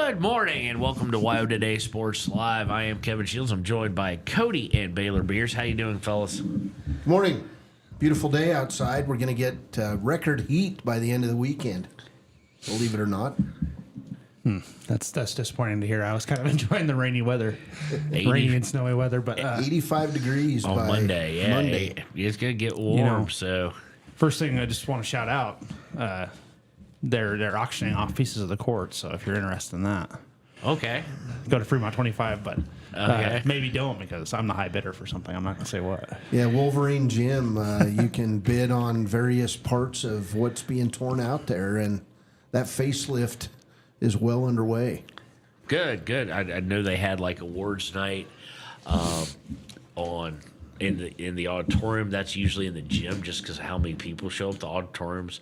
Good morning and welcome to WyoToday Sports Live. I am Kevin Shields. I'm joined by Cody and Baylor Beers. How you doing, fellas? Morning. Beautiful day outside. We're going to get record heat by the end of the weekend. Believe it or not. That's disappointing to hear. I was kind of enjoying the rainy weather, rainy and snowy weather, but 85 degrees on by Monday. Yeah, Monday. It's gonna get warm. First thing I just want to shout out, they're auctioning off pieces of the court. So if you're interested in that, Okay. go to Fremont 25. But Okay. maybe don't, because I'm the high bidder for something. I'm not gonna say what. Yeah, Wolverine Gym. You can bid on various parts of what's being torn out there, and that facelift is well underway. Good. I know they had like awards night on in the auditorium. That's usually in the gym, just because how many people show up. The auditorium's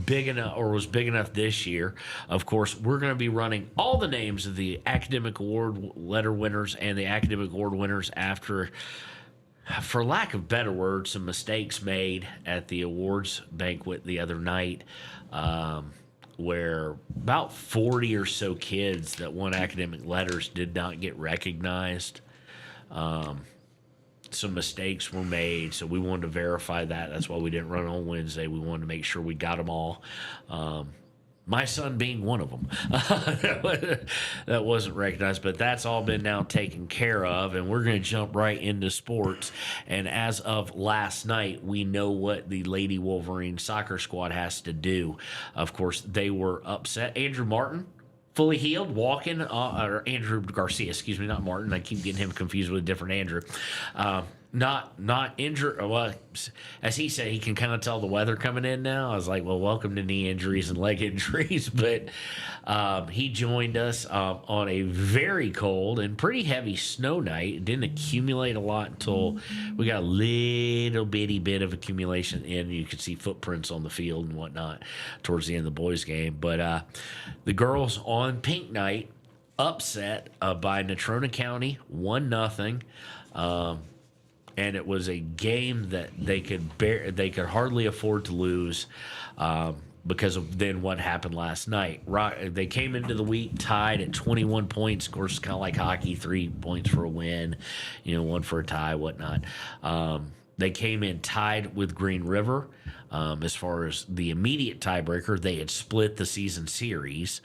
big enough, or was big enough this year. Of course, we're going to be running all the names of the academic award letter winners and the academic award winners after, for lack of better words, some mistakes made at the awards banquet the other night, where about 40 or so kids that won academic letters did not get recognized. Some mistakes were made, so we wanted to verify that. That's why we didn't run on Wednesday. We wanted to make sure we got them all. My son being one of them that wasn't recognized, but that's all been now taken care of, and we're going to jump right into sports. And as of last night, we know what the Lady Wolverine soccer squad has to do. Of course, they were upset. Andrew Martin, fully healed, walking, or Andrew Garcia, excuse me, not Martin. I keep getting him confused with a different Andrew. Not injured. Well, as he said, he can kind of tell the weather coming in now. I was like, well, welcome to knee injuries and leg injuries. But he joined us on a very cold and pretty heavy snow night. It didn't accumulate a lot until we got a little bitty bit of accumulation in. You could see footprints on the field and whatnot towards the end of the boys' game. But the girls on pink night upset by Natrona County 1-0. And it was a game that they could hardly afford to lose because of then what happened last night. They came into the week tied at 21 points. Of course, kind of like hockey, 3 points for a win, 1 for a tie, whatnot. They came in tied with Green River. As far as the immediate tiebreaker, they had split the season series,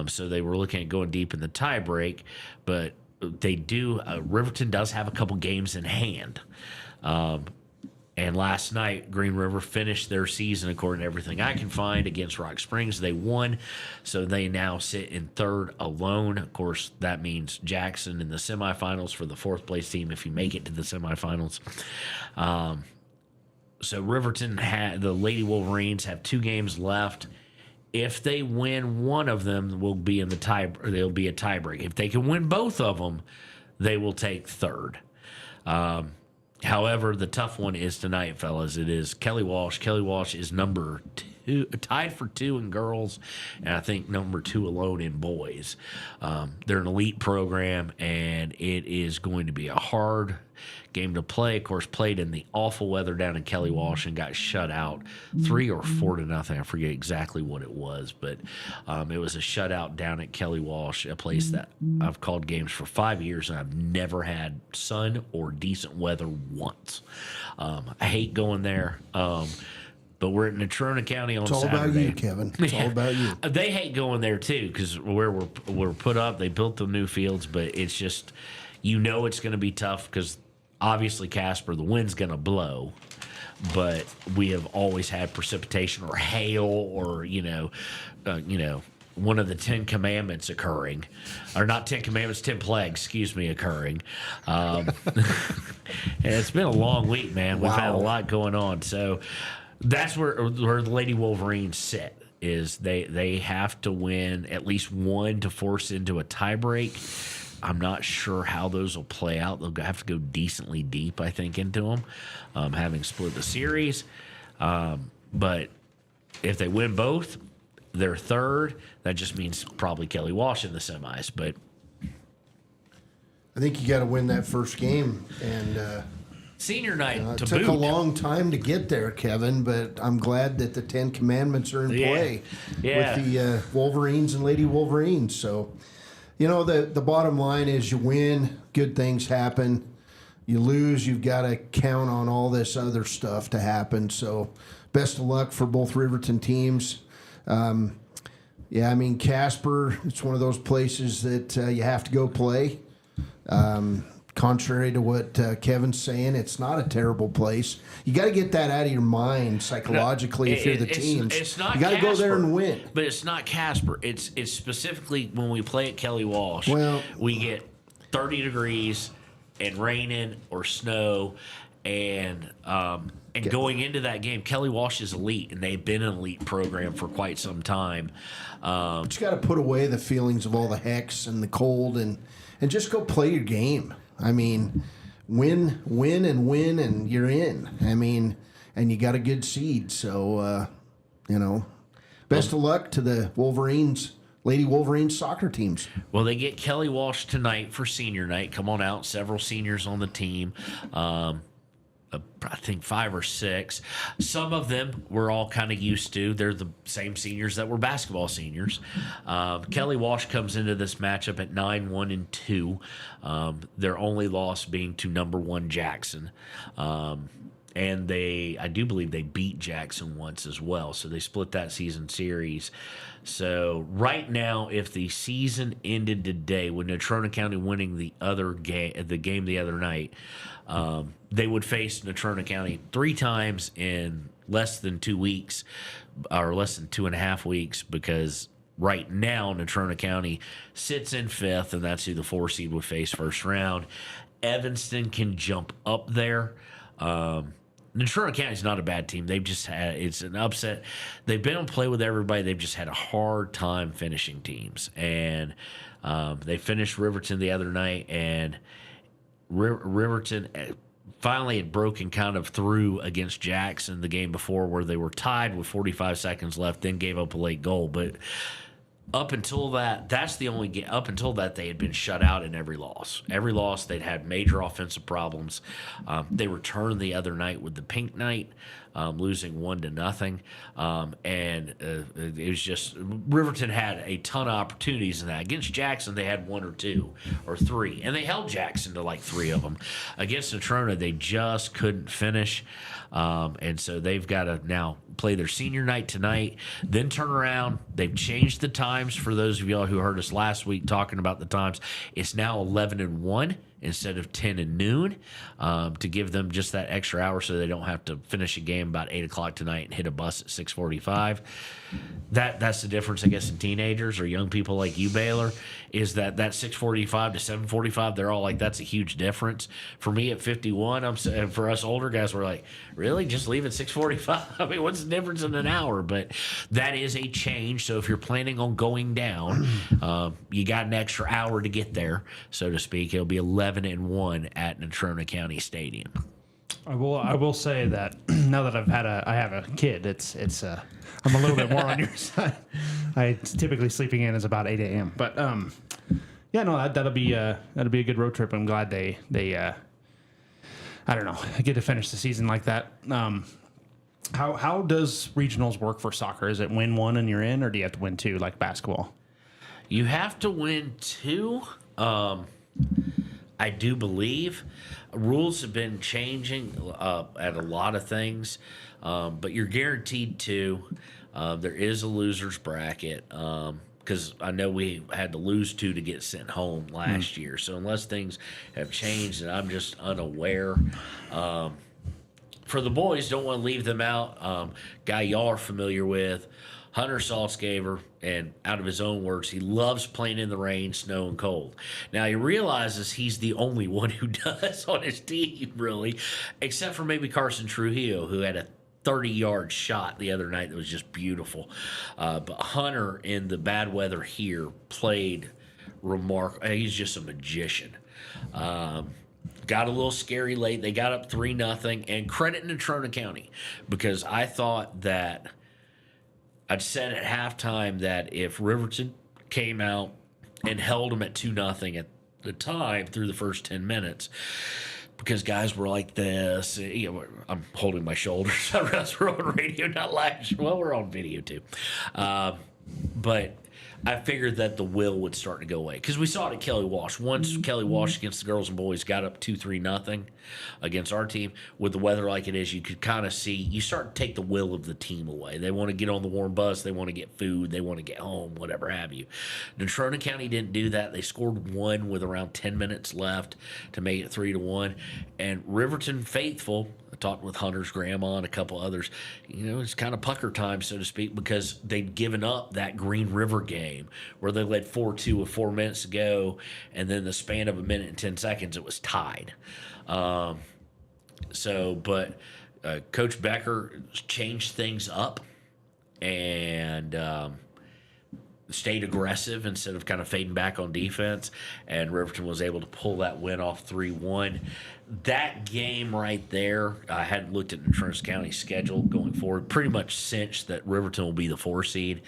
so they were looking at going deep in the tiebreak, but they do. Riverton does have a couple games in hand. And last night, Green River finished their season, according to everything I can find, against Rock Springs. They won, so they now sit in third alone. Of course, that means Jackson in the semifinals for the fourth place team if you make it to the semifinals. So Riverton the Lady Wolverines have 2 games left. If they win one of them, will be in the tie. Or they'll be a tiebreak. If they can win both of them, they will take third. However, the tough one is tonight, fellas. It is Kelly Walsh. Kelly Walsh is number 2, tied for 2 in girls, and I think number 2 alone in boys. They're an elite program, and it is going to be a hard game to play. Of course, played in the awful weather down in Kelly Walsh and got shut out 3 or 4-0. I forget exactly what it was, but it was a shutout down at Kelly Walsh, a place that I've called games for 5 years, and I've never had sun or decent weather once. I hate going there. But we're in Natrona County on Saturday. It's all about you, Kevin. It's all about you. They hate going there, too, because where we're put up, they built the new fields, but it's just, it's going to be tough because obviously Casper, the wind's going to blow, but we have always had precipitation or hail or, one of the 10 commandments occurring, or not 10 commandments, 10 plagues, occurring. And it's been a long week, man. We've had a lot going on. So that's where the Lady Wolverines sit, is they have to win at least one to force into a tiebreak. I'm not sure how those will play out. They'll have to go decently deep, I think, into them, having split the series. But if they win both, they're third. That just means probably Kelly Walsh in the semis. But I think you got to win that first game, and Senior night It to took boot. a long time to get there, Kevin, but I'm glad that the 10 Commandments are in play with the Wolverines and Lady Wolverines. So, the bottom line is you win, good things happen. You lose, you've got to count on all this other stuff to happen. So, best of luck for both Riverton teams. Casper, it's one of those places that you have to go play. Contrary to what Kevin's saying, it's not a terrible place. You got to get that out of your mind psychologically if you're the teams. It's not you got to go there and win. But it's not Casper. It's specifically when we play at Kelly Walsh, we get 30 degrees and raining or snow. And going into that game, Kelly Walsh is elite, and they've been an elite program for quite some time. But you got to put away the feelings of all the hex and the cold and just go play your game. I mean, win, and you're in. I mean, and you got a good seed. So, best of luck to the Wolverines, Lady Wolverines soccer teams. Well, they get Kelly Walsh tonight for senior night. Come on out. Several seniors on the team. I think 5 or 6. Some of them we're all kind of used to. They're the same seniors that were basketball seniors. Kelly Walsh comes into this matchup at 9-1-2. Their only loss being to number 1 Jackson. And I do believe they beat Jackson once as well. So they split that season series. So right now, if the season ended today with Natrona County winning the game the other night, they would face Natrona County 3 times in less than 2 weeks, or less than 2.5 weeks, because right now Natrona County sits in 5th, and that's who the 4 seed would face first round. Evanston can jump up there. Natrona County's not a bad team. They've just it's an upset. They've been on play with everybody. They've just had a hard time finishing teams. And they finished Riverton the other night, and Riverton finally had broken kind of through against Jackson the game before, where they were tied with 45 seconds left, then gave up a late goal. But up until that, that's the only game. Up until that, they had been shut out in every loss. Every loss, they'd had major offensive problems. They returned the other night with the Pink Night, losing 1-0. And it was just Riverton had a ton of opportunities in that. Against Jackson, they had 1 or 2 or 3, and they held Jackson to like 3 of them. Against Natrona, they just couldn't finish. And so they've got to now play their senior night tonight, then turn around. They've changed the times for those of y'all who heard us last week talking about the times. It's now 11 and 1 instead of 10 and noon, to give them just that extra hour so they don't have to finish a game about 8 o'clock tonight and hit a bus at 6:45. That's the difference, I guess, in teenagers or young people like you, Baylor, is that 6:45 to 7:45, they're all like, that's a huge difference. For me at 51, for us older guys, we're like, really? Just leave at 6:45? I mean, what's the difference in an hour? But that is a change. So if you're planning on going down, you got an extra hour to get there, so to speak. It'll be 11 and 1 at Natrona County Stadium. I will say that now that I have a kid, I'm a little bit more on your side. Typically sleeping in is about 8 a.m. But that'll be a good road trip. I'm glad they I don't know, get to finish the season like that. How does regionals work for soccer? Is it win 1 and you're in, or do you have to win 2 like basketball? You have to win 2. I do believe rules have been changing at a lot of things, but you're guaranteed 2. There is a loser's bracket, because I know we had to lose 2 to get sent home last year. So unless things have changed and I'm just unaware, for the boys, don't want to leave them out. Guy y'all are familiar with, Hunter Saltzgaver, and out of his own words, he loves playing in the rain, snow, and cold. Now, he realizes he's the only one who does on his team, really, except for maybe Carson Trujillo, who had a 30-yard shot the other night that was just beautiful. But Hunter, in the bad weather here, played remarkable. He's just a magician. Got a little scary late. They got up 3-0, and credit Natrona County, because I thought that I'd said at halftime that if Riverton came out and held them at 2-0 at the time through the first 10 minutes, because guys were like this. You know, I'm holding my shoulders. I realize we're on radio, not live. Well, we're on video too. But I figured that the will would start to go away because we saw it at Kelly Walsh. Once Kelly Walsh against the girls and boys got up 2-3-0 against our team, with the weather like it is, you could kind of see you start to take the will of the team away. They want to get on the warm bus, they want to get food, they want to get home, whatever have you. Natrona County didn't do that. They scored one with around 10 minutes left to make it 3-1. And Riverton faithful, I talked with Hunter's grandma and a couple others, you know, it's kind of pucker time, so to speak, because they'd given up that Green River game where they led 4-2 with 4 minutes to go, and then the span of a minute and 10 seconds, it was tied. But Coach Becker changed things up and stayed aggressive instead of kind of fading back on defense, and Riverton was able to pull that win off 3-1. That game right there, I hadn't looked at Natrona County's schedule going forward, pretty much cinched that Riverton will be the 4 seed.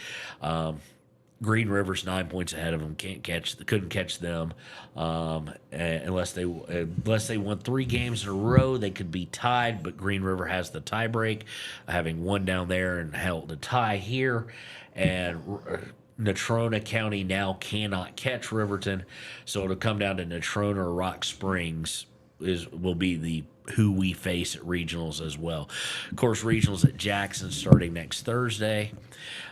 Green River's 9 points ahead of them. Couldn't catch them unless they won 3 games in a row. They could be tied, but Green River has the tie break, having won down there and held a tie here. And Natrona County now cannot catch Riverton, so it'll come down to Natrona or Rock Springs will be who we face at regionals as well. Of course, regionals at Jackson starting next Thursday.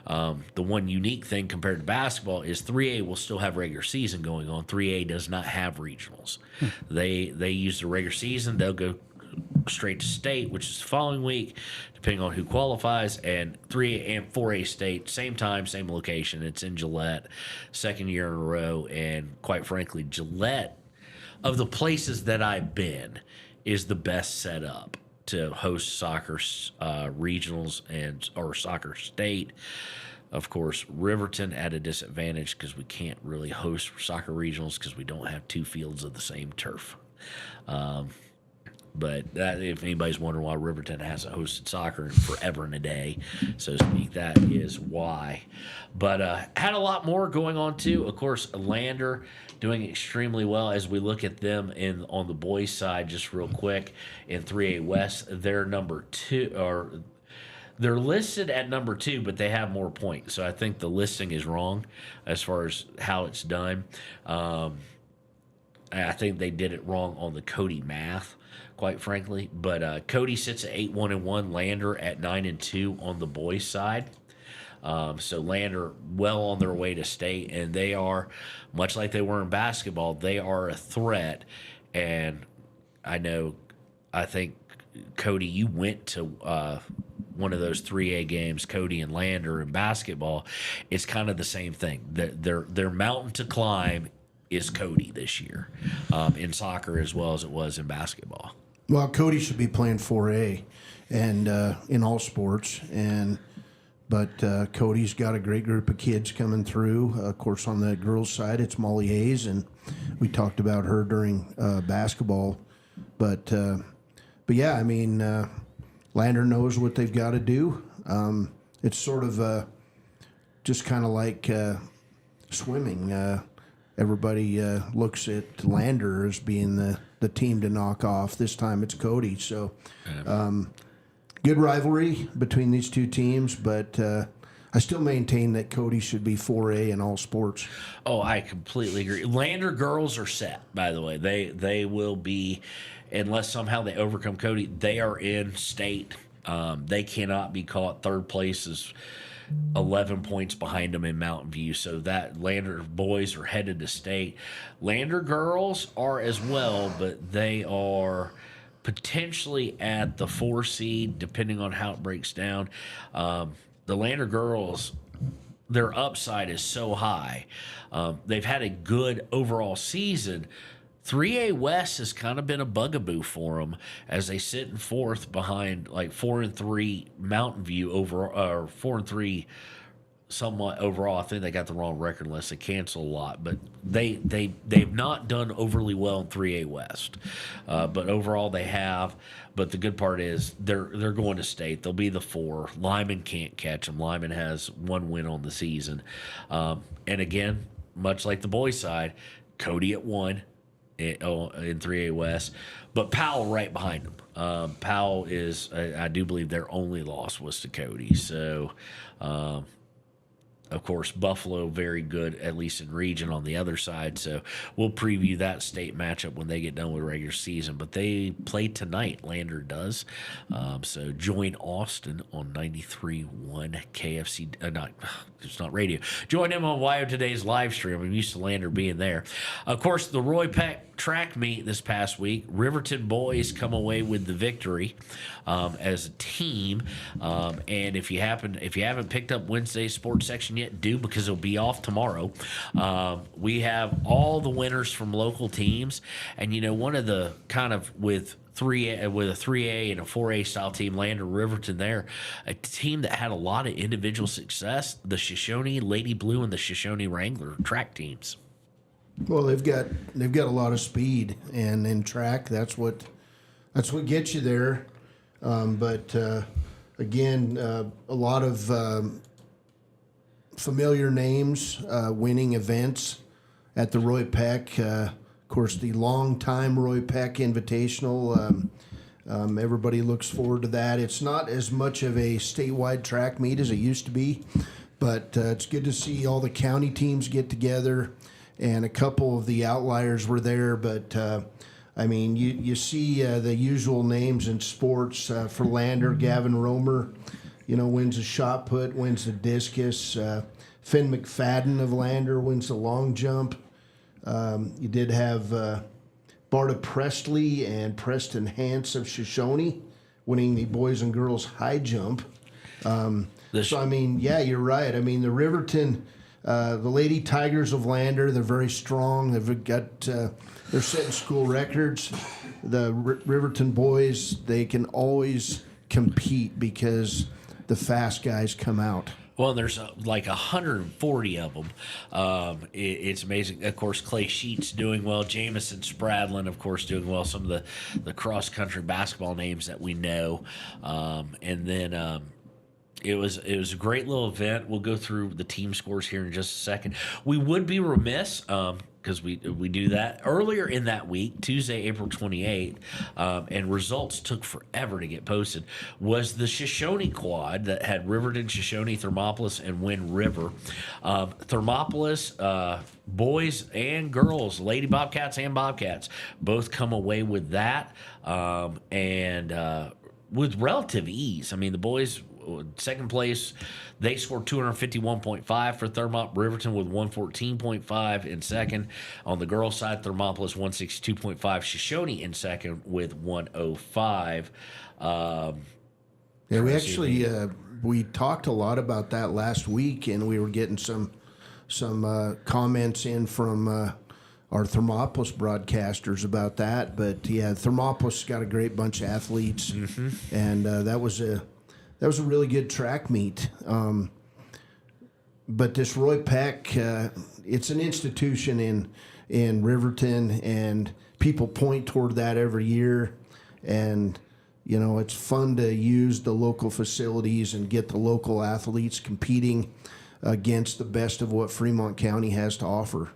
The one unique thing compared to basketball is 3A will still have regular season going on. 3A does not have regionals. They use the regular season. They'll go straight to state, which is the following week, depending on who qualifies. And 3A and 4A state, same time, same location. It's in Gillette, second year in a row. And quite frankly, Gillette, of the places that I've been, is the best set up to host soccer regionals or soccer state. Of course, Riverton at a disadvantage because we can't really host soccer regionals because we don't have 2 fields of the same turf. But if anybody's wondering why Riverton hasn't hosted soccer in forever and a day, so to speak, that is why. But had a lot more going on too. Of course, Lander doing extremely well as we look at them on the boys' side. Just real quick, in 3A West, they're number 2, or they're listed at number 2, but they have more points. So I think the listing is wrong as far as how it's done. I think they did it wrong on the Cody math, quite frankly. But Cody sits at 8-1-1, Lander at 9-2 on the boys' side. So Lander well on their way to state, and they are, much like they were in basketball, they are a threat. And I think, Cody, you went to one of those 3A games, Cody and Lander in basketball. It's kind of the same thing. Their mountain to climb is Cody this year, in soccer as well as it was in basketball. Well, Cody should be playing 4A and in all sports, but Cody's got a great group of kids coming through. Of course, on the girls' side, it's Molly Hayes, and we talked about her during basketball. But yeah, I mean, Lander knows what they've got to do. It's sort of just kind of like swimming. Everybody looks at Lander as being the team to knock off. This time it's Cody. So good rivalry between these two teams, but I still maintain that Cody should be 4A in all sports. Oh, I completely agree. Lander girls are set, by the way. They will be, unless somehow they overcome Cody, they are in state. They cannot be caught. Third place is 11 points behind them in Mountain View. So that Lander boys are headed to state. Lander girls are as well, but they are potentially at the 4 seed, depending on how it breaks down. The Lander girls, their upside is so high. They've had a good overall season. 3A West has kind of been a bugaboo for them as they sit in 4th behind like 4-3 Mountain View or 4-3 somewhat overall. I think they got the wrong record unless they cancel a lot, but they've not done overly well in 3A West. But overall they have. But the good part is they're going to state. They'll be the 4. Lyman can't catch them. Lyman has 1 win on the season. And again, much like the boys' side, Cody at 1. in 3A West, but Powell right behind them. Powell is, I do believe, their only loss was to Cody. So, of course, Buffalo, very good, at least in region on the other side. So we'll preview that state matchup when they get done with regular season. But they play tonight, Lander does. So join Austin on 93.1 KFC. It's not radio. Join him on WyoToday's live stream. I'm used to Lander being there. Of course, the Roy Peck track meet this past week. Riverton boys come away with the victory as a team. And if you haven't picked up Wednesday's sports section yet, do, because it'll be off tomorrow. We have all the winners from local teams, and one of the kind of with a 3A and a 4A style team, Lander Riverton, there, a team that had a lot of individual success, the Shoshone Lady Blue and the Shoshone Wrangler track teams. Well, they've got a lot of speed, and in track, that's what gets you there. But again, a lot of familiar names winning events at the Roy Peck. Of course, the long-time Roy Peck Invitational. Everybody looks forward to that. It's not as much of a statewide track meet as it used to be, but it's good to see all the county teams get together, and a couple of the outliers were there. But I mean, you see the usual names in sports for Lander. Gavin Romer, wins the shot put, wins the discus. Finn McFadden of Lander wins the long jump. You did have Barta Presley and Preston Hance of Shoshone winning the boys and girls high jump. So, I mean, yeah, you're right. I mean, the Riverton, the Lady Tigers of Lander, they're very strong. They've got, they're setting school records. The Riverton boys, they can always compete because the fast guys come out. Well, there's like 140 of them. It's amazing. Of course, Clay Sheets doing well. Jamison Spradlin, of course, doing well. Some of the cross-country basketball names that we know. And then it was a great little event. We'll go through the team scores here in just a second. We would be remiss, because we do that earlier in that week, Tuesday, April 28th, and results took forever to get posted, was the Shoshone quad that had Riverton, Shoshone, Thermopolis, and Wind River. Thermopolis, boys and girls, Lady Bobcats and Bobcats, both come away with that, and with relative ease. I mean, the boys, second place, they scored 251.5 for Thermop. Riverton with 114.5 in second. On the girls' side, Thermopolis 162.5. Shoshone in second with 105. Yeah, we actually we talked a lot about that last week, and we were getting some comments in from our Thermopolis broadcasters about that. But yeah, Thermopolis got a great bunch of athletes, and that was a really good track meet. But this Roy Peck, it's an institution in Riverton, and people point toward that every year. And, it's fun to use the local facilities and get the local athletes competing against the best of what Fremont County has to offer.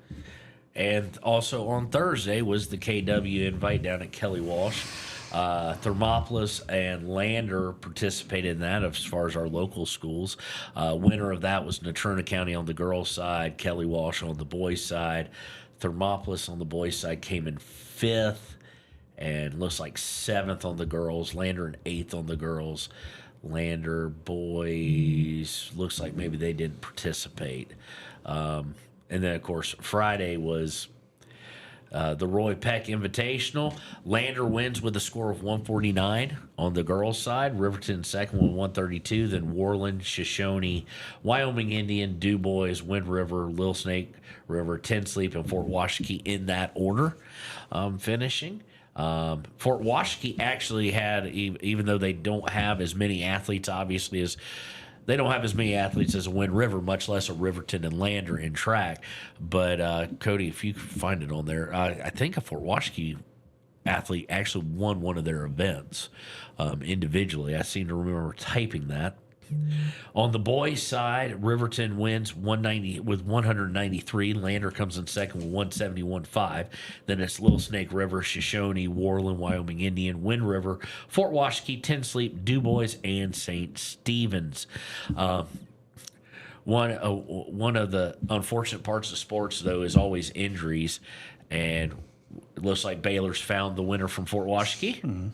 And also on Thursday was the KW invite down at Kelly Walsh. Thermopolis and Lander participated in that as far as our local schools. Winner of that was Natrona County on the girls' side, Kelly Walsh on the boys' side. Thermopolis on the boys' side came in 5th and looks like 7th on the girls. Lander in 8th on the girls. Lander boys looks like maybe they didn't participate. And then, of course, Friday was the Roy Peck Invitational. Lander wins with a score of 149 on the girls' side. Riverton second with 132. Then Worland, Shoshone, Wyoming Indian, Du Bois, Wind River, Little Snake River, Ten Sleep, and Fort Washakie in that order, finishing. Fort Washakie actually had, even though they don't have as many athletes, obviously, as they don't have as many athletes as a Wind River, much less a Riverton and Lander in track. But, Cody, if you can find it on there, I think a Fort Washakie athlete actually won one of their events individually. I seem to remember typing that. On the boys' side, Riverton wins 190 with 193. Lander comes in second with 171.5. Then it's Little Snake River, Shoshone, Worland, Wyoming Indian, Wind River, Fort Washakie, Ten Sleep, DuBois, and St. Stephen's. One of the unfortunate parts of sports, though, is always injuries, and it looks like Baylor's found the winner from Fort Washakie. Mm-hmm.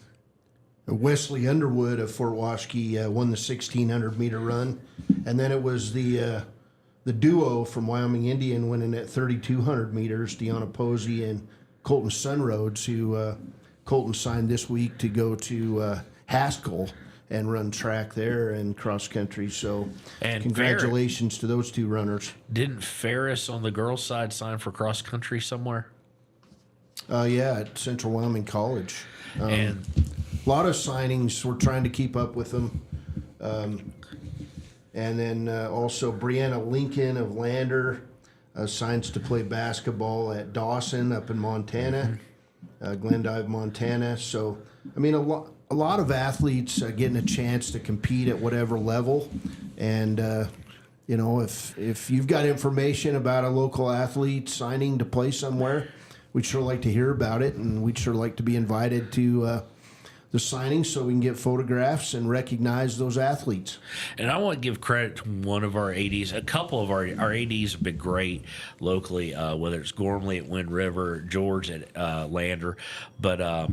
Wesley Underwood of Fort Washakie won the 1,600-meter run, and then it was the duo from Wyoming Indian winning at 3,200 meters, Deanna Posey and Colton Sunroads, who Colton signed this week to go to Haskell and run track there and cross country. So and congratulations to those two runners. Didn't Ferris on the girls' side sign for cross country somewhere? Yeah, at Central Wyoming College. And a lot of signings. We're trying to keep up with them. And then also Brianna Lincoln of Lander signs to play basketball at Dawson up in Montana, Glendive, Montana. So, I mean, a lot of athletes getting a chance to compete at whatever level. And, you know, if you've got information about a local athlete signing to play somewhere, we'd sure like to hear about it, and we'd sure like to be invited to the signing so we can get photographs and recognize those athletes. And I want to give credit to one of our ADs. A couple of our ADs have been great locally, whether it's Gormley at Wind River, George at Lander. But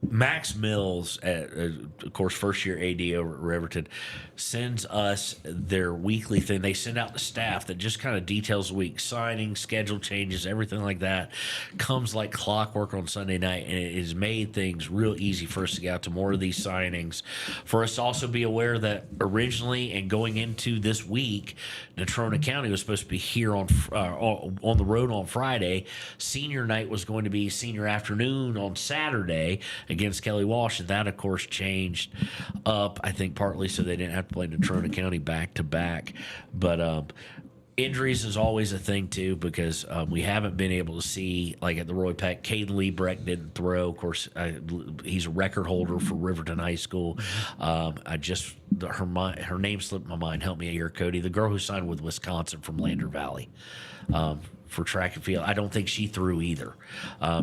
Max Mills, of course, first-year AD over at Riverton, sends us their weekly thing. They send out the staff that just kind of details the week, signing, schedule changes, everything like that. Comes like clockwork on Sunday night, and it has made things real easy for us to get out to more of these signings. For us to also be aware that originally and going into this week, Natrona County was supposed to be here on the road on Friday. Senior night was going to be senior afternoon on Saturday against Kelly Walsh, and that, of course, changed up, I think, partly so they didn't have to play Natrona County back-to-back. But injuries is always a thing, too, because we haven't been able to see, like at the Roy Peck, Caden Liebrecht didn't throw. Of course, he's a record holder for Riverton High School. Her name slipped my mind. Help me here, Cody. The girl who signed with Wisconsin from Lander Valley. For track and field. I don't think she threw either.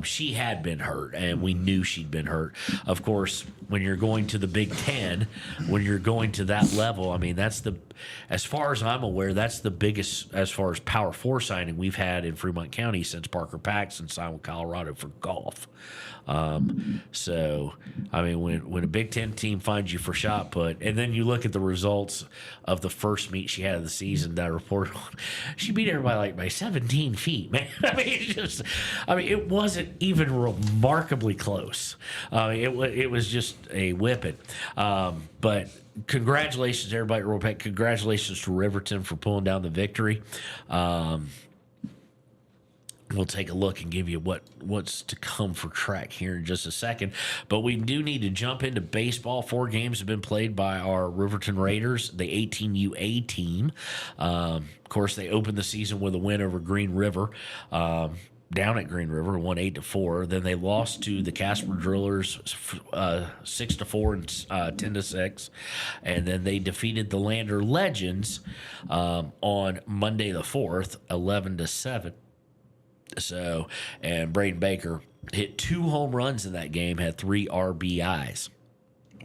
She had been hurt, and we knew she'd been hurt. Of course, when you're going to the Big Ten, when you're going to that level, I mean, as far as I'm aware, that's the biggest, as far as Power 4 signing we've had in Fremont County since Parker Paxson signed with Colorado for golf. So, I mean, when a Big Ten team finds you for shot put, and then you look at the results of the first meet she had of the season that I reported on, she beat everybody by 17 feet, man. I mean, it wasn't even remarkably close. It was just a whipping. But congratulations to everybody at Roy Peck. Congratulations to Riverton for pulling down the victory. We'll take a look and give you what's to come for track here in just a second. But we do need to jump into baseball. 4 games have been played by our Riverton Raiders, the 18UA team. Of course, they opened the season with a win over Green River. Down at Green River, won 8-4. Then they lost to the Casper Drillers 6-4 and 10-6, and then they defeated the Lander Legends on Monday the 4th, 11-7. So, and Braden Baker hit 2 home runs in that game, had 3 RBIs.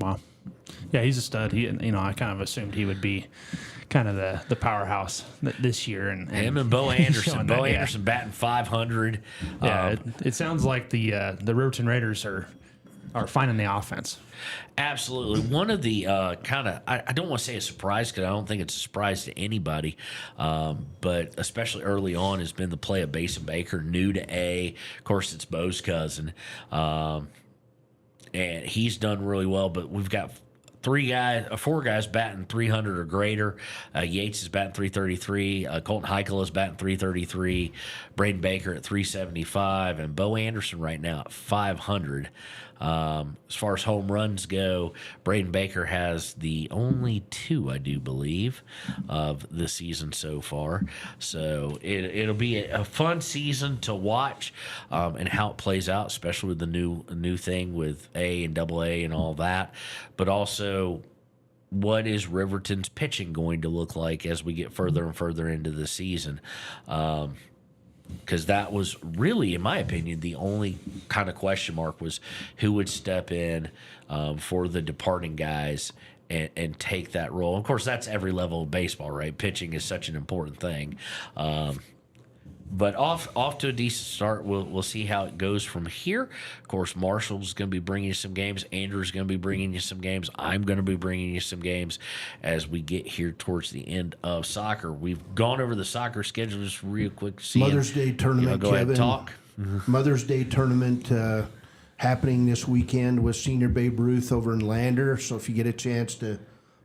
Wow. Yeah, he's a stud. I kind of assumed he would be kind of the powerhouse this year. And him and Bo Anderson. Bo Anderson batting 500. Yeah, it sounds like the Riverton Raiders are finding the offense. Absolutely. One of the kind of, I don't want to say a surprise because I don't think it's a surprise to anybody, but especially early on has been the play of Basin Baker, new to A. Of course, it's Bo's cousin, and he's done really well, but we've got 4 guys batting 300 or greater. Yates is batting 333. Colton Heichel is batting 333. Braden Baker at 375. And Bo Anderson right now at 500. As far as home runs go, Braden Baker has the only 2, I do believe, of the season so far. So it'll be a fun season to watch and how it plays out, especially with the new thing with A and AA and all that. But also what is Riverton's pitching going to look like as we get further and further into the season? Because that was really, in my opinion, the only kind of question mark was who would step in for the departing guys and take that role. Of course, that's every level of baseball, right? Pitching is such an important thing. But off to a decent start. We'll see how it goes from here. Of course, Marshall's going to be bringing you some games. Andrew's going to be bringing you some games. I'm going to be bringing you some games as we get here towards the end of soccer. We've gone over the soccer schedule just real quick. Mother's Day tournament, go ahead and talk. Mother's Day tournament happening this weekend with Senior Babe Ruth over in Lander. So if you get a chance to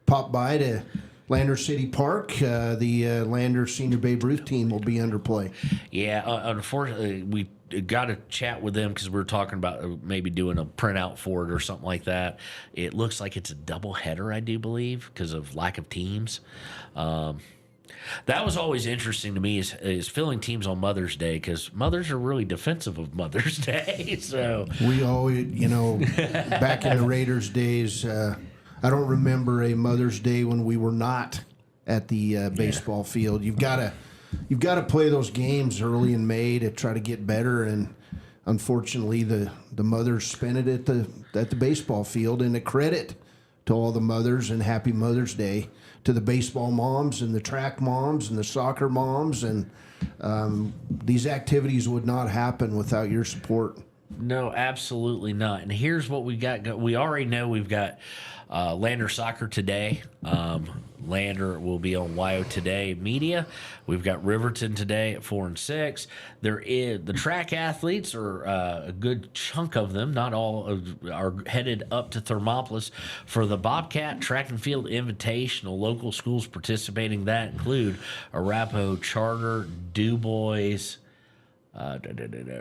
pop by to Lander City Park, the Lander Senior Babe Ruth team will be under play. Yeah, unfortunately, we got to chat with them because we were talking about maybe doing a printout for it or something like that. It looks like it's a doubleheader, I do believe, because of lack of teams. That was always interesting to me is filling teams on Mother's Day because mothers are really defensive of Mother's Day. So we always, back in the Raiders days, I don't remember a Mother's Day when we were not at the baseball field. You've got to play those games early in May to try to get better, and unfortunately, the mothers spent it at the baseball field. And a credit to all the mothers, and happy Mother's Day to the baseball moms and the track moms and the soccer moms. And these activities would not happen without your support. No, absolutely not. And here's what we got. We already know we've got Lander Soccer today. Lander will be on WyoToday Media. We've got Riverton today at 4 and 6. There is the track athletes, or a good chunk of them, not all, are headed up to Thermopolis for the Bobcat Track and Field Invitational. Local schools participating that include Arapahoe Charter, Du Bois,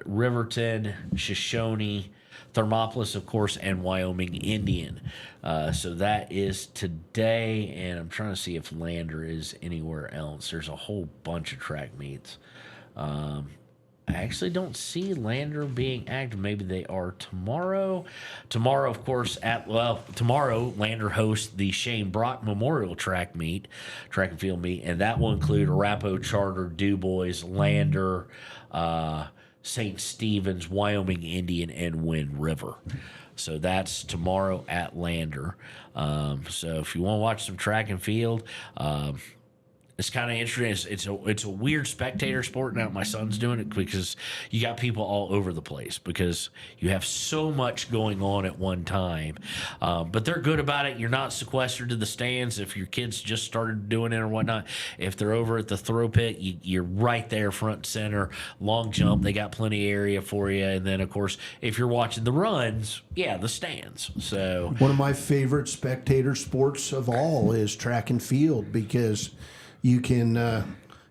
Riverton, Shoshone, Thermopolis, of course, and Wyoming Indian. So that is today, and I'm trying to see if Lander is anywhere else. There's a whole bunch of track meets. I actually don't see Lander being active. Maybe they are tomorrow. Tomorrow, of course, tomorrow Lander hosts the Shane Brock Memorial Track and Field meet, and that will include Arapahoe Charter, Du Bois, Lander, St. Stephen's, Wyoming Indian, and Wind River. So that's tomorrow at Lander. So if you want to watch some track and field, it's kind of interesting. It's a weird spectator sport. Now my son's doing it because you got people all over the place because you have so much going on at one time. But they're good about it. You're not sequestered to the stands if your kids just started doing it or whatnot. If they're over at the throw pit, you're right there front and center. Long jump, they got plenty of area for you. And then, of course, if you're watching the runs, the stands. So one of my favorite spectator sports of all is track and field because you can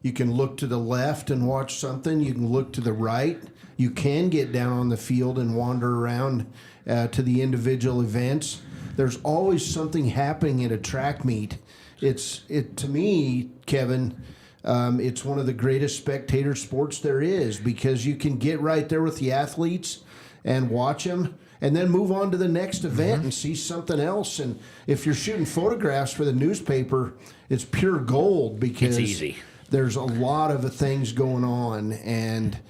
look to the left and watch something. You can look to the right. You can get down on the field and wander around to the individual events. There's always something happening at a track meet. To me, Kevin, it's one of the greatest spectator sports there is because you can get right there with the athletes and watch them and then move on to the next event and see something else. And if you're shooting photographs for the newspaper, it's pure gold because it's easy. There's a lot of things going on. And,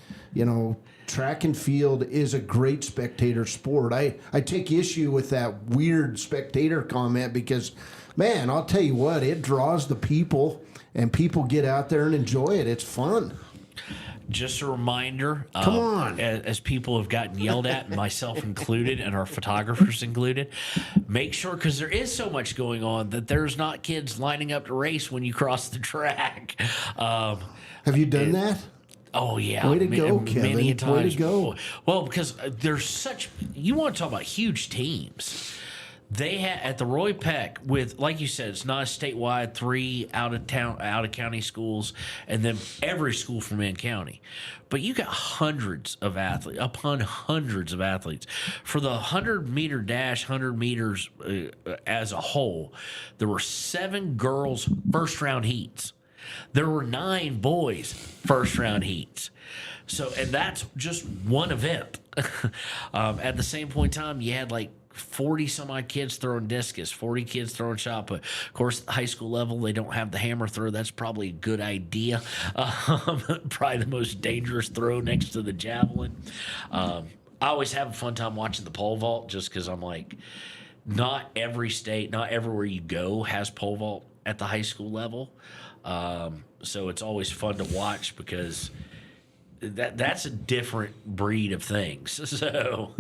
track and field is a great spectator sport. I take issue with that weird spectator comment because, man, I'll tell you what, it draws the people and people get out there and enjoy it. It's fun. Just a reminder, come on. As people have gotten yelled at, myself included, and our photographers included, make sure, because there is so much going on, that there's not kids lining up to race when you cross the track. Have you done that? Oh, yeah. Way to go, Kevin. Many a times. Way to go. Well, because there's you want to talk about huge teams. They had at the Roy Peck with, like you said, it's not a statewide, 3 out of county schools, and then every school from in county. But you got hundreds of athletes upon hundreds of athletes for the 100-meter dash, 100 meters as a whole. There were 7 girls first round heats. There were 9 boys first round heats. So, and that's just one event. At the same point in time, you had like 40 some odd kids throwing discus, 40 kids throwing shot put. Of course, high school level, they don't have the hammer throw. That's probably a good idea. Probably the most dangerous throw next to the javelin. I always have a fun time watching the pole vault just because I'm like, not every state, not everywhere you go has pole vault at the high school level. So it's always fun to watch because that's a different breed of things. So...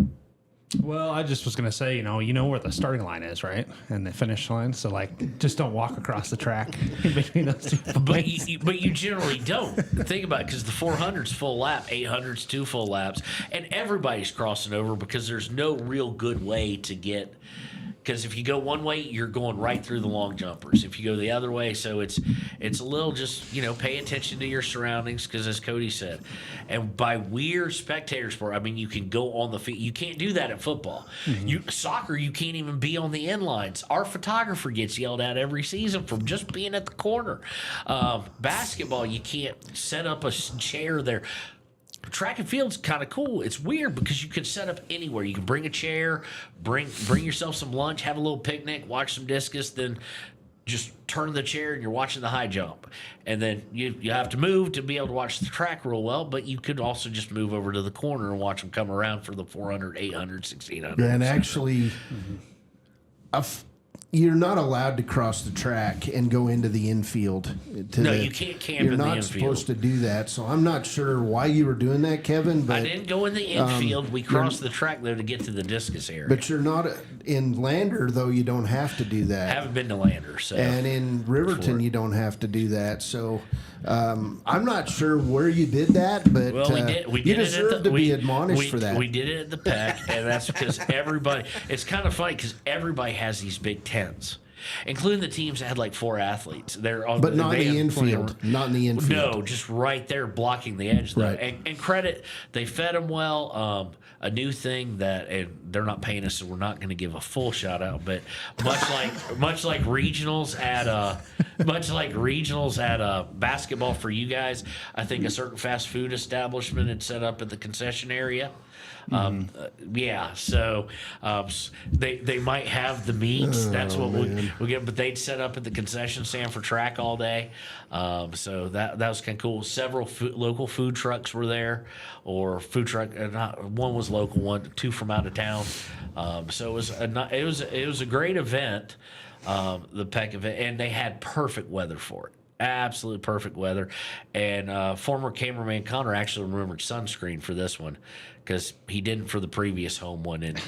Well, I just was going to say, you know where the starting line is, right? And the finish line. So, like, just don't walk across the track in between those two points. But you generally don't. Think about it, because the 400's full lap, 800's 2 full laps, and everybody's crossing over because there's no real good way to get... Because if you go one way, you're going right through the long jumpers. If you go the other way, so it's a little just, pay attention to your surroundings, because as Cody said, and by weird spectator sport, I mean, you can go on the field. You can't do that at football. Soccer, you can't even be on the end lines. Our photographer gets yelled at every season for just being at the corner. Basketball, you can't set up a chair there. Track and field's kind of cool. It's weird because you can set up anywhere. You can bring a chair, bring yourself some lunch, have a little picnic, watch some discus, then just turn the chair and you're watching the high jump. And then you have to move to be able to watch the track real well, but you could also just move over to the corner and watch them come around for the 400, 800, 1600. And actually, you're not allowed to cross the track and go into the infield. You can't camp You're in the not infield. supposed to do that. So I'm not sure why you were doing that, Kevin. But I didn't go in the infield. We crossed the track, though, to get to the discus area. But you're not in Lander, though. You don't have to do that. I haven't been to Lander. So. And in Riverton, you don't have to do that. So I'm not sure where you did that, but we did you deserve to be admonished for that. We did it at the PEC, and that's because everybody – it's kind of funny because everybody has these big tents, including the teams that had like 4 athletes. But not in the infield. Not in the infield. No, just right there blocking the edge. Though. Right. And credit, they fed them well. A new thing that, and they're not paying us, so we're not going to give a full shout out. But much like regionals at basketball for you guys, I think a certain fast food establishment had set up at the concession area. So they might have the meats. That's what we get, but they'd set up at the concession stand for track all day. So that was kind of cool. Several local food trucks were there, or food truck. One was local, 2 from out of town. So it was a great event, the PEC event, and they had perfect weather for it. Absolutely perfect weather. And former cameraman Connor actually remembered sunscreen for this one because he didn't for the previous home one. And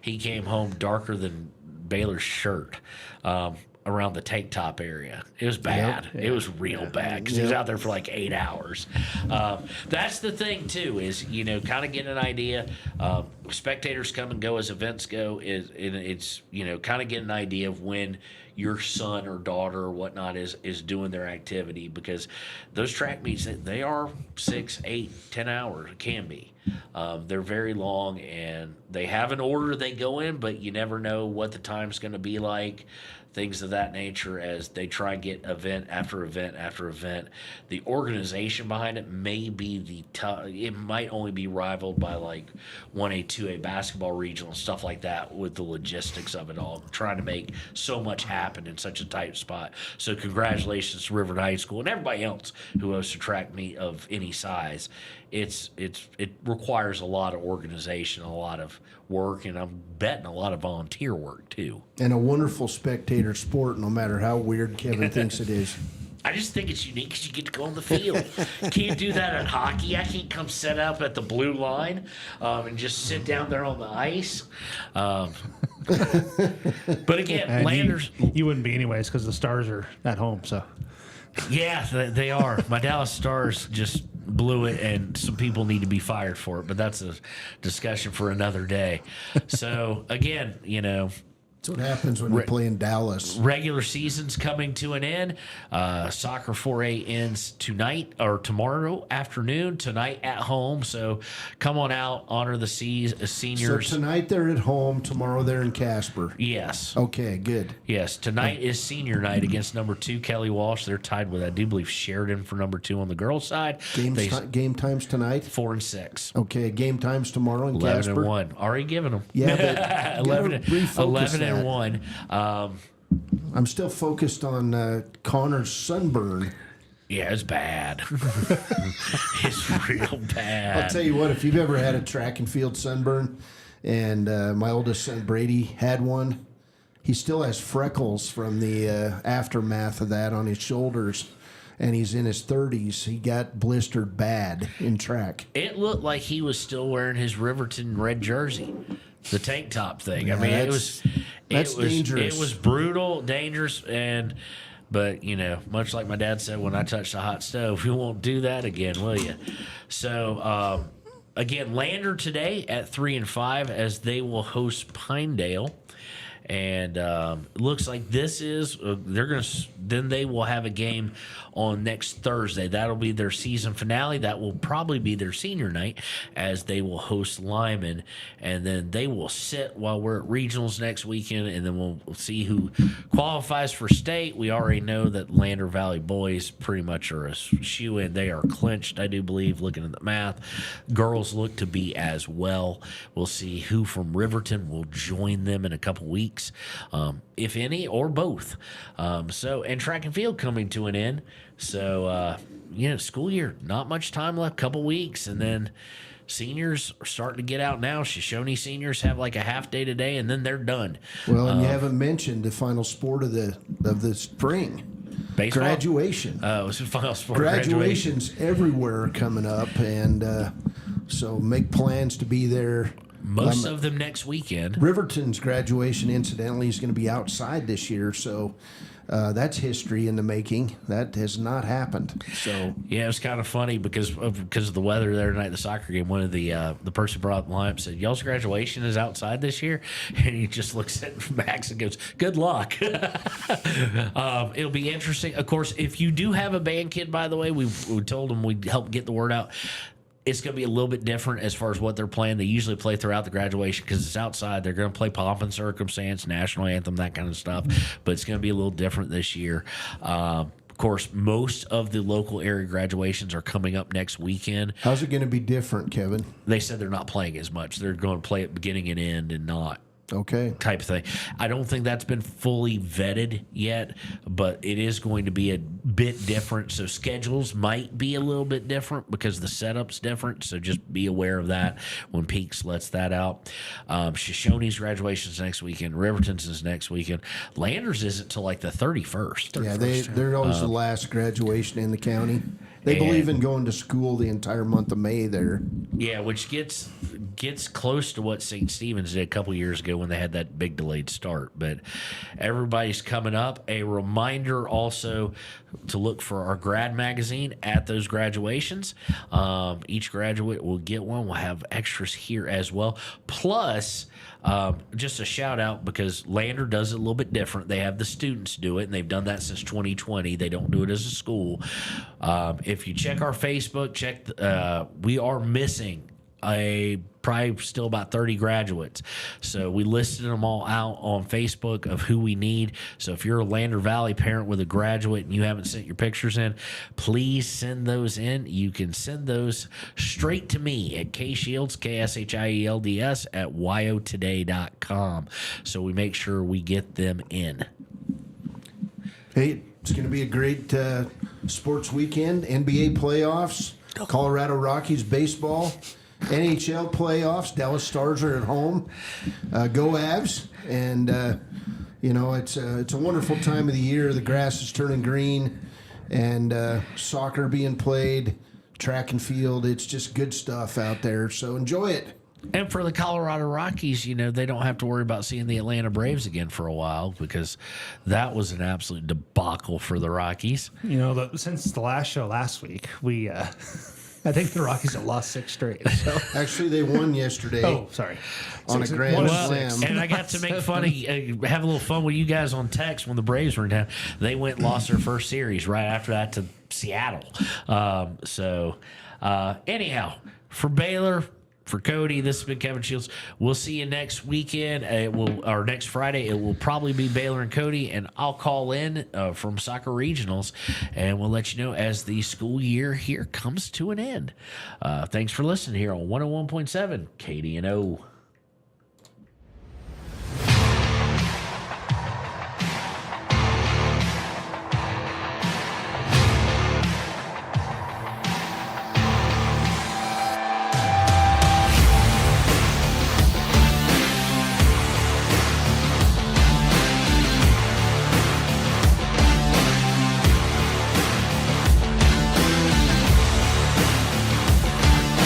he came home darker than Baylor's shirt around the tank top area. It was bad. Yep. It was real bad because he was out there for like 8 hours. That's the thing, too, is, kind of getting an idea. Spectators come and go as events go. It's kind of get an idea of when your son or daughter or whatnot is doing their activity, because those track meets, they are 6, 8, 10 hours. It can be. They're very long, and they have an order they go in, but you never know what the time's going to be like. Things of that nature as they try and get event after event after event. The organization behind it may be it might only be rivaled by like 1A, 2A basketball regional and stuff like that, with the logistics of it all, trying to make so much happen in such a tight spot. So congratulations to River High School and everybody else who hosts a track meet of any size. It requires a lot of organization, a lot of work, and I'm betting a lot of volunteer work too. And a wonderful spectator sport, no matter how weird Kevin thinks it is. I just think it's unique because you get to go on the field. Can't do that at hockey. I can't come set up at the blue line and just sit down there on the ice. But again, and Landers. You wouldn't be anyways because the Stars are at home. So Yeah, they are. My Dallas Stars just blew it, and some people need to be fired for it, but that's a discussion for another day. So, again, That's what happens when you play in Dallas. Regular season's coming to an end. Soccer 4A ends tonight or tomorrow afternoon. Tonight at home. So come on out, honor the seniors. So tonight they're at home. Tomorrow they're in Casper. Yes. Okay, good. Yes. Tonight is senior night against number 2 Kelly Walsh. They're tied with, I do believe, Sheridan for number 2 on the girls' side. Game times tonight. 4 and 6. Okay, game times tomorrow in 11 Casper. and 1. Already given them. Yeah, but 11 and 1. I'm still focused on Connor's sunburn. Yeah, it's bad. It's real bad. I'll tell you what, if you've ever had a track and field sunburn, and my oldest son Brady had one, he still has freckles from the aftermath of that on his shoulders, and he's in his 30s. He got blistered bad in track. It looked like he was still wearing his Riverton red jersey. The tank top thing. Yeah, I mean, that's dangerous. It was brutal, dangerous, but you know, much like my dad said, when I touch the hot stove, you won't do that again, will you? So again, Lander today at 3 and 5 as they will host Pinedale. And it looks like this is then they will have a game on next Thursday. That'll be their season finale. That will probably be their senior night as they will host Lyman, and then they will sit while we're at regionals next weekend, and then we'll see who qualifies for state. We already know that Lander Valley boys pretty much are a shoe-in. They are clinched, I do believe, looking at the math. Girls look to be as well. We'll see who from Riverton will join them in a couple weeks, if any, or both. And track and field coming to an end. So, school year, not much time left, couple weeks, and then seniors are starting to get out now. Shoshone seniors have like a half day today, and then they're done. Well, and you haven't mentioned the final sport of the spring. Baseball? Graduation. Oh, it's the final sport. Graduations everywhere coming up, and so make plans to be there. Most of them next weekend. Riverton's graduation, incidentally, is going to be outside this year, so that's history in the making. That has not happened. So yeah, it was kind of funny because of the weather there tonight. The soccer game. One of the person brought up the line up said, "Y'all's graduation is outside this year," and he just looks at Max and goes, "Good luck." It'll be interesting. Of course, if you do have a band kid, by the way, we told them we'd help get the word out. It's going to be a little bit different as far as what they're playing. They usually play throughout the graduation because it's outside. They're going to play Pomp and Circumstance, National Anthem, that kind of stuff. But it's going to be a little different this year. Of course, most of the local area graduations are coming up next weekend. How's it going to be different, Kevin? They said they're not playing as much. They're going to play at beginning and end and not. Okay. Type of thing. I don't think that's been fully vetted yet, but it is going to be a bit different. So schedules might be a little bit different because the setup's different. So just be aware of that when Peaks lets that out. Shoshone's graduation's next weekend. Riverton's is next weekend. Landers isn't till like the 31st. Yeah, they're always the last graduation in the county. They believe in going to school the entire month of May there. Yeah, which gets close to what St. Stephen's did a couple years ago when they had that big delayed start. But everybody's coming up. A reminder also to look for our grad magazine at those graduations. Each graduate will get one. We'll have extras here as well. Plus, just a shout out because Lander does it a little bit different. They have the students do it, and they've done that since 2020. They don't do it as a school. If you check our Facebook, we are missing probably still about 30 graduates. So we listed them all out on Facebook of who we need. So if you're a Lander Valley parent with a graduate and you haven't sent your pictures in, please send those in. You can send those straight to me at kshields, KSHIELDS, at WyoToday.com. So we make sure we get them in. Hey, it's going to be a great sports weekend. NBA playoffs, Colorado Rockies baseball, NHL playoffs. Dallas Stars are at home. Go Avs. And, it's a wonderful time of the year. The grass is turning green and soccer being played, track and field. It's just good stuff out there. So enjoy it. And for the Colorado Rockies, they don't have to worry about seeing the Atlanta Braves again for a while because that was an absolute debacle for the Rockies. Since the last show last week, I think the Rockies have lost 6 straight. So. Actually, they won yesterday. Oh, sorry. On a grand slam. And I got to make fun of, have a little fun with you guys on text when the Braves were in town. They went and lost their first series right after that to Seattle. Anyhow, for Baylor, for Cody, this has been Kevin Shields. We'll see you next weekend. Or next Friday. It will probably be Baylor and Cody, and I'll call in from Soccer Regionals, and we'll let you know as the school year here comes to an end. Thanks for listening here on 101.7 KD&O.